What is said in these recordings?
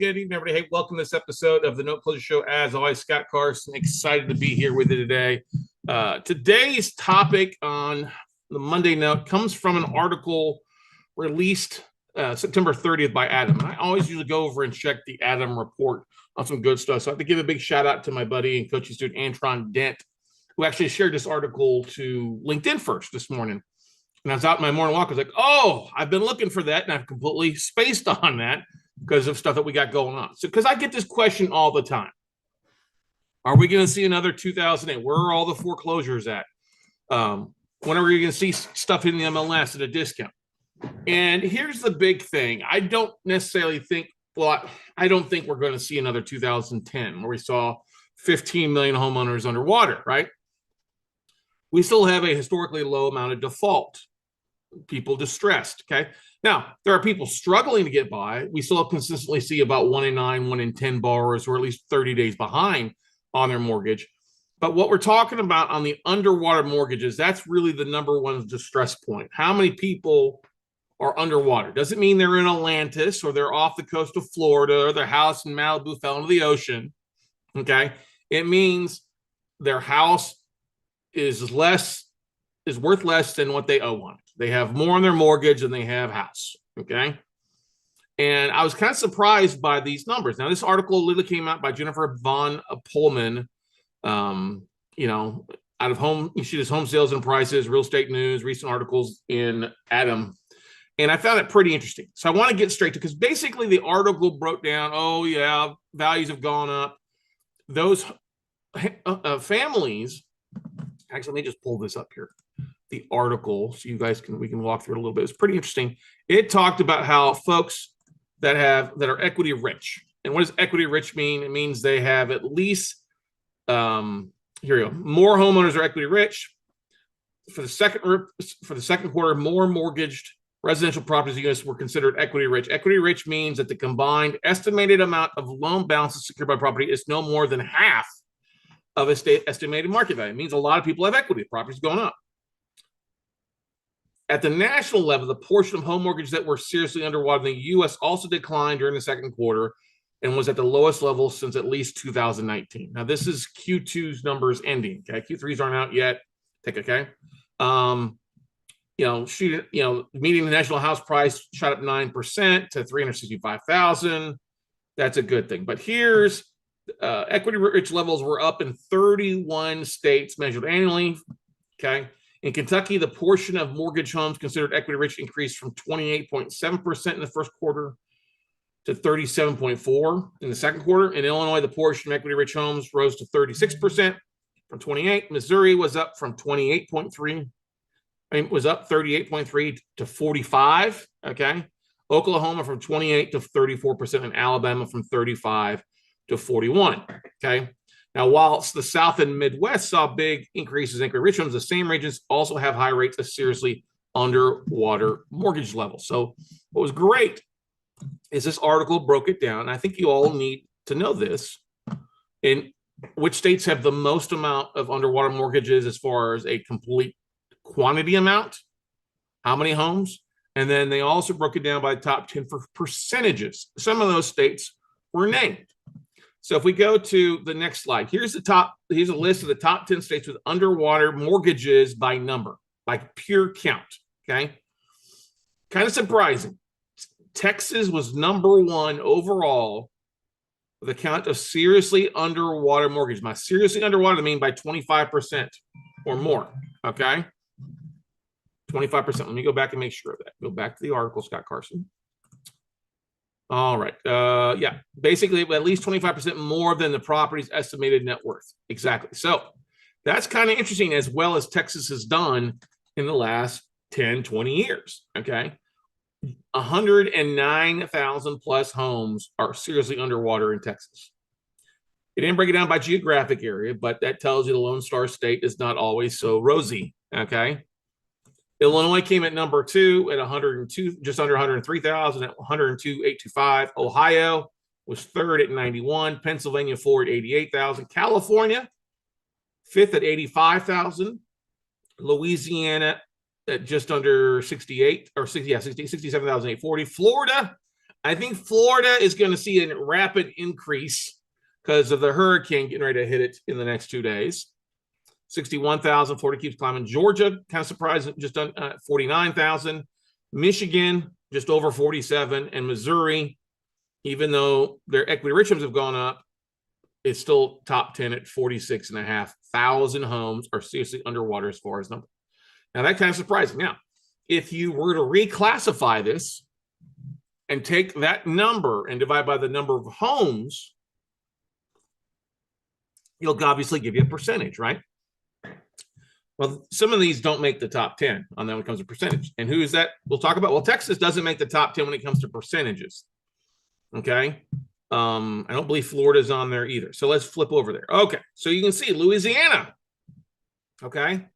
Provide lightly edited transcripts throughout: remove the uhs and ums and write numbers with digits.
Good evening, everybody. Hey, welcome to this episode of the Note Closure Show. As always, Scott Carson, excited to be here with you today. Today's topic on the Monday Note comes from an article released September 30th by ATTOM. And I always usually go over and check the ATTOM report on some good stuff. So I have to give a big shout out to my buddy and coaching student, Antron Dent, who actually shared this article to LinkedIn first this morning. And I was out in my morning walk. I was like, oh, I've been looking for that. And I've completely spaced on that because of stuff that we got going on. So, because I get this question all the time. Are we going to see another 2008? Where are all the foreclosures at? When are we going to see stuff in the MLS at a discount? And here's the big thing. I don't necessarily think, I don't think we're going to see another 2010 where we saw 15 million homeowners underwater, right? We still have a historically low amount of default. People distressed, okay? Now, there are people struggling to get by. We still consistently see about 1 in 9, 1 in 10 borrowers who are at least 30 days behind on their mortgage. But what we're talking about on the underwater mortgages, that's really the number one distress point. How many people are underwater? Doesn't mean they're in Atlantis or they're off the coast of Florida or their house in Malibu fell into the ocean, okay? It means their house is worth less than what they owe on it. They have more on their mortgage than they have house, okay? And I was kind of surprised by these numbers. Now, this article literally came out by Jennifer Von Pullman, out of home. She does home sales and prices, real estate news, recent articles in ATTOM. And I found it pretty interesting. So I want to get straight to, because basically the article broke down, oh yeah, values have gone up. Those families, actually, let me just pull this up here. The article, so you guys we can walk through it a little bit. It's pretty interesting. It talked about how folks that are equity rich. And what does equity rich mean? It means they have at least here we go. More homeowners are equity rich. For the second quarter, more mortgaged residential properties in the U.S. were considered equity rich. Equity rich means that the combined estimated amount of loan balances secured by property is no more than half of a state estimated market value. It means a lot of people have equity. The property's going up. At the national level, the portion of home mortgages that were seriously underwater in the U.S. also declined during the second quarter and was at the lowest level since at least 2019. Now, this is Q2's numbers ending. Okay, Q3s aren't out yet. Okay. Median national house price shot up 9% to $365,000. That's a good thing. But here's equity rich levels were up in 31 states measured annually. Okay. In Kentucky, the portion of mortgage homes considered equity rich increased from 28.7% in the first quarter to 37.4% in the second quarter. In Illinois, the portion of equity rich homes rose to 36% from 28%. Missouri was up from 38.3 to 45%. Okay. Oklahoma from 28 to 34%, and Alabama from 35 to 41. Okay. Now, whilst the South and Midwest saw big increases in equity rich homes, the same regions also have high rates of seriously underwater mortgage levels. So what was great is this article broke it down. I think you all need to know this. In which states have the most amount of underwater mortgages as far as a complete quantity amount, how many homes, and then they also broke it down by the top 10 for percentages. Some of those states were named. So if we go to the next slide, here's a list of the top 10 states with underwater mortgages by number, by pure count, okay? Kind of surprising. Texas was number one overall with a count of seriously underwater mortgages. By seriously underwater, I mean by 25% or more, okay? 25%. Let me go back and make sure of that. Go back to the article, Scott Carson. All right. Basically, at least 25% more than the property's estimated net worth. Exactly. So that's kind of interesting, as well as Texas has done in the last 10, 20 years. Okay. 109,000 plus homes are seriously underwater in Texas. It didn't break it down by geographic area, but that tells you the Lone Star State is not always so rosy. Okay. Illinois came at number 2 at 102, just under 103,000 at 102,825. Ohio was third at 91. Pennsylvania fourth at 88,000. California fifth at 85,000. Louisiana at just under 67,840. Florida I think Florida is going to see a rapid increase because of the hurricane getting ready to hit it in the next 2 days. 61,000. Florida keeps climbing. Georgia, kind of surprising, just done 49,000. Michigan, just over 47. And Missouri, even though their equity ratios have gone up, it's still top 10 at 46,500 homes are seriously underwater as far as number. Now, that kind of surprising. Now, if you were to reclassify this and take that number and divide by the number of homes, it'll obviously give you a percentage, right? Well, some of these don't make the top 10 on that when it comes to percentage. And who is that? We'll talk about. Well, Texas doesn't make the top 10 when it comes to percentages. Okay. I don't believe Florida's on there either. So let's flip over there. Okay. So you can see Louisiana. Okay.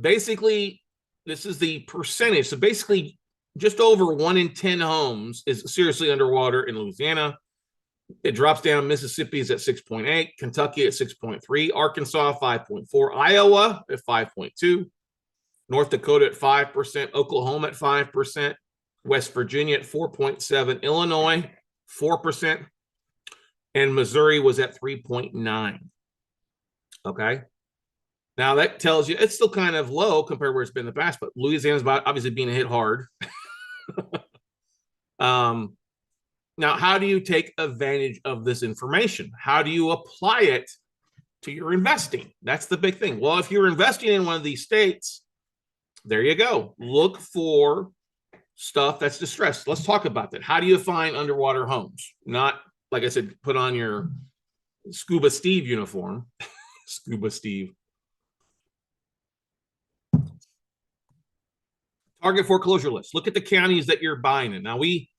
Basically, this is the percentage. So basically, just over 1 in 10 homes is seriously underwater in Louisiana. It drops down. Mississippi is at 6.8, Kentucky at 6.3, Arkansas 5.4, Iowa at 5.2, North Dakota at 5%, Oklahoma at 5%, West Virginia at 4.7, Illinois 4%, and Missouri was at 3.9. Okay. Now that tells you it's still kind of low compared to where it's been in the past, but Louisiana's obviously being hit hard. Now, how do you take advantage of this information? How do you apply it to your investing? That's the big thing. Well, if you're investing in one of these states, there you go. Look for stuff that's distressed. Let's talk about that. How do you find underwater homes? Not, like I said, put on your Scuba Steve uniform. Scuba Steve. Target foreclosure list. Look at the counties that you're buying in. Now, we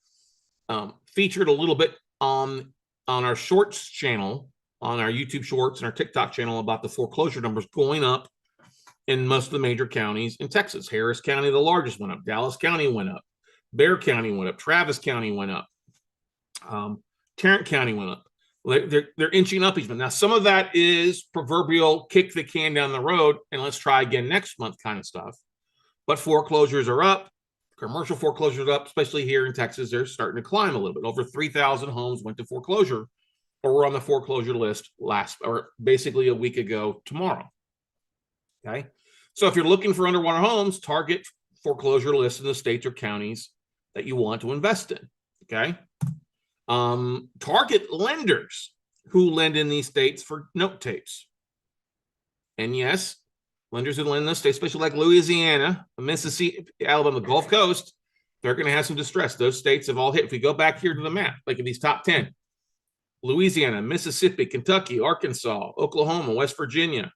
featured a little bit on our shorts channel, on our YouTube shorts and our TikTok channel about the foreclosure numbers going up in most of the major counties in Texas. Harris County, the largest, went up. Dallas County went up. Bexar County went up. Travis County went up. Tarrant County went up. They're inching up each month. Now, some of that is proverbial kick the can down the road and let's try again next month kind of stuff. But foreclosures are up. Commercial foreclosures are up, especially here in Texas. They're starting to climb a little bit. Over 3,000 homes went to foreclosure or were on the foreclosure list basically a week ago tomorrow. Okay. So if you're looking for underwater homes, target foreclosure lists in the states or counties that you want to invest in. Okay. Target lenders who lend in these states for note tapes. And yes, lenders who lend in those states, especially like Louisiana, Mississippi, Alabama, the Gulf Coast, they're going to have some distress. Those states have all hit. If we go back here to the map, like in these top 10, Louisiana, Mississippi, Kentucky, Arkansas, Oklahoma, West Virginia,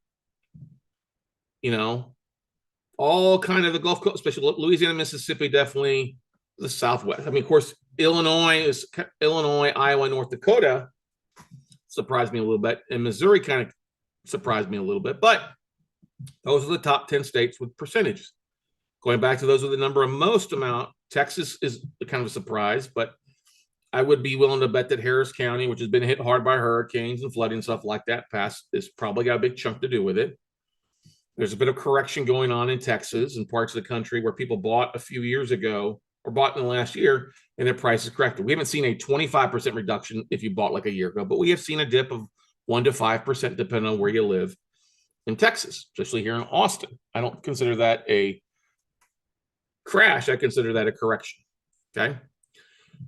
all kind of the Gulf Coast, especially Louisiana, Mississippi, definitely the Southwest. I mean, of course, Illinois, Iowa, North Dakota surprised me a little bit. And Missouri kind of surprised me a little bit. But those are the top 10 states with percentages. Going back to those with the number of most amount, Texas is kind of a surprise, but I would be willing to bet that Harris County, which has been hit hard by hurricanes and flooding and stuff like that, is probably got a big chunk to do with it. There's a bit of correction going on in Texas and parts of the country where people bought a few years ago or bought in the last year and their price is corrected. We haven't seen a 25% reduction if you bought like a year ago, but we have seen a dip of 1 to 5% depending on where you live in Texas, especially here in Austin. I don't consider that a crash. I consider that a correction. Okay.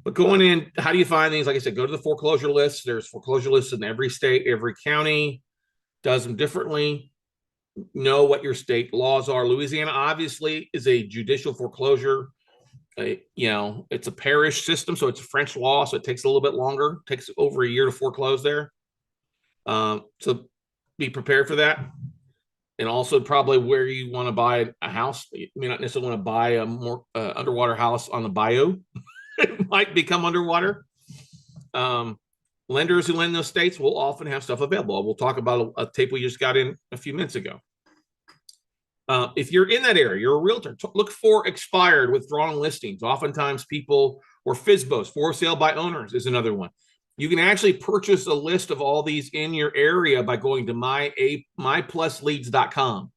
But going in, how do you find these? Like I said, go to the foreclosure list. There's foreclosure lists in every state, every county does them differently. Know what your state laws are. Louisiana obviously is a judicial foreclosure. It's a parish system, so it's a French law, so it takes a little bit longer. It takes over a year to foreclose there. So be prepared for that. And also probably where you want to buy a house. You may not necessarily want to buy a more underwater house on the bayou. It might become underwater. Lenders who lend in those states will often have stuff available. We'll talk about a tape we just got in a few minutes ago. If you're in that area, you're a realtor, look for expired withdrawn listings. Oftentimes people, or FSBOs, for sale by owners is another one. You can actually purchase a list of all these in your area by going to myplusleads.com.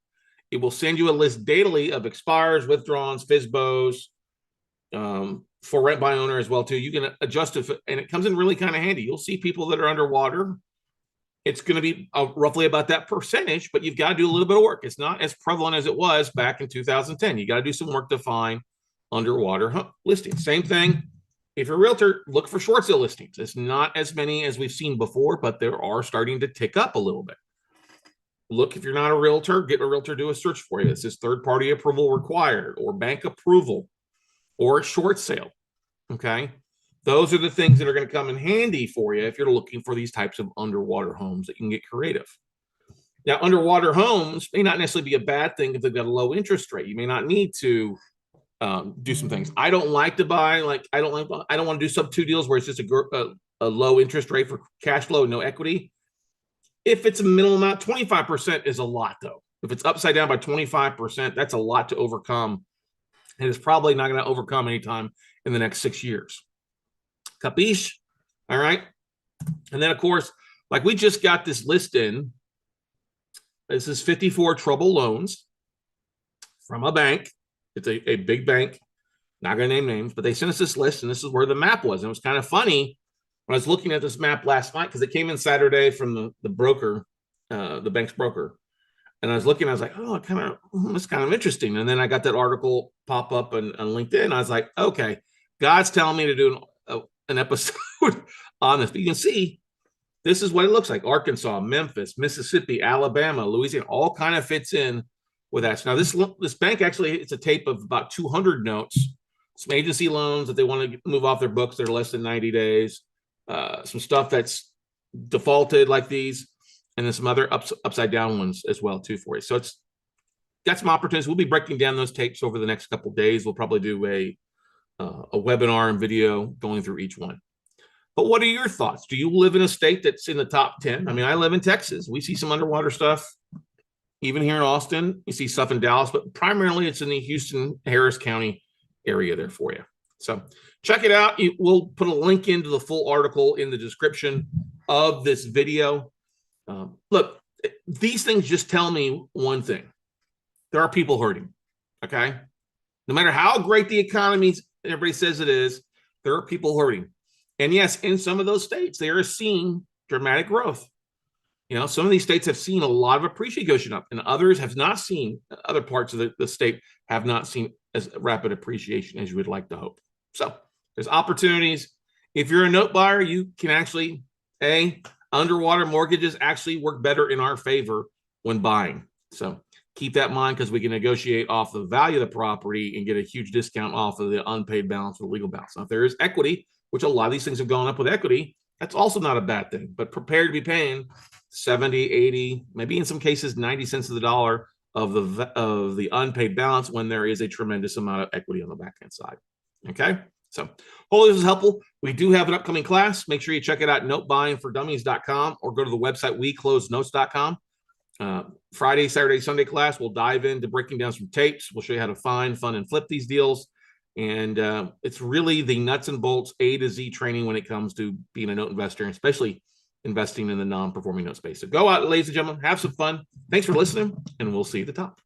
It will send you a list daily of expires, withdrawns, FSBOs, for rent by owner as well too. You can adjust it, and it comes in really kind of handy. You'll see people that are underwater. It's going to be roughly about that percentage, but you've got to do a little bit of work. It's not as prevalent as it was back in 2010. You got to do some work to find underwater listings. Same thing. If you're a realtor, look for short sale listings. It's not as many as we've seen before, but there are starting to tick up a little bit. Look, if you're not a realtor, get a realtor to do a search for you. It says third-party approval required, or bank approval, or a short sale. Okay. Those are the things that are going to come in handy for you if you're looking for these types of underwater homes that you can get creative. Now, underwater homes may not necessarily be a bad thing if they've got a low interest rate. You may not need to do some things. I don't like to buy, I don't want to do sub-2 deals where it's just a low interest rate for cash flow and no equity. If it's a minimal amount, 25% is a lot though. If it's upside down by 25%, that's a lot to overcome. And it's probably not going to overcome anytime in the next 6 years. Capiche? All right. And then, of course, like we just got this list in. This is 54 trouble loans from a bank. It's a big bank. Not going to name names, but they sent us this list, and this is where the map was. And it was kind of funny when I was looking at this map last night because it came in Saturday from the broker, the bank's broker. And I was looking, I was like, oh, it's kind of interesting. And then I got that article pop up on LinkedIn. I was like, okay, God's telling me to do an episode on this. But you can see this is what it looks like. Arkansas, Memphis, Mississippi, Alabama, Louisiana, all kind of fits in with that. So now this bank actually, it's a tape of about 200 notes, some agency loans that they want to move off their books that are less than 90 days, some stuff that's defaulted like these, and then some other upside down ones as well too for you. So it's got some opportunities. We'll be breaking down those tapes over the next couple of days. We'll probably do a webinar and video going through each one. But what are your thoughts? Do you live in a state that's in the top 10? I mean, I live in Texas. We see some underwater stuff. Even here in Austin, you see stuff in Dallas, but primarily it's in the Houston, Harris County area there for you. So check it out. We'll put a link into the full article in the description of this video. Look, these things just tell me one thing. There are people hurting, okay? No matter how great the economy everybody says it is, there are people hurting. And yes, in some of those states, they are seeing dramatic growth. You know, some of these states have seen a lot of appreciation up, and others have not seen, other parts of the state have not seen as rapid appreciation as you would like to hope. So there's opportunities. If you're a note buyer, you can actually, underwater mortgages actually work better in our favor when buying. So keep that in mind because we can negotiate off the value of the property and get a huge discount off of the unpaid balance or the legal balance. Now, if there is equity, which a lot of these things have gone up with equity, that's also not a bad thing, but prepare to be paying 70, 80, maybe in some cases 90 cents of the dollar of the unpaid balance when there is a tremendous amount of equity on the back-end side. Okay, so hopefully this is helpful. We do have an upcoming class. Make sure you check it out, notebuyingfordummies.com, or go to the website weclosenotes.com. Friday, Saturday, Sunday class, we'll dive into breaking down some tapes. We'll show you how to find, fund, and flip these deals. And it's really the nuts and bolts A to Z training when it comes to being a note investor, and especially investing in the non-performing note space. So go out, ladies and gentlemen, have some fun. Thanks for listening, and we'll see you at the top.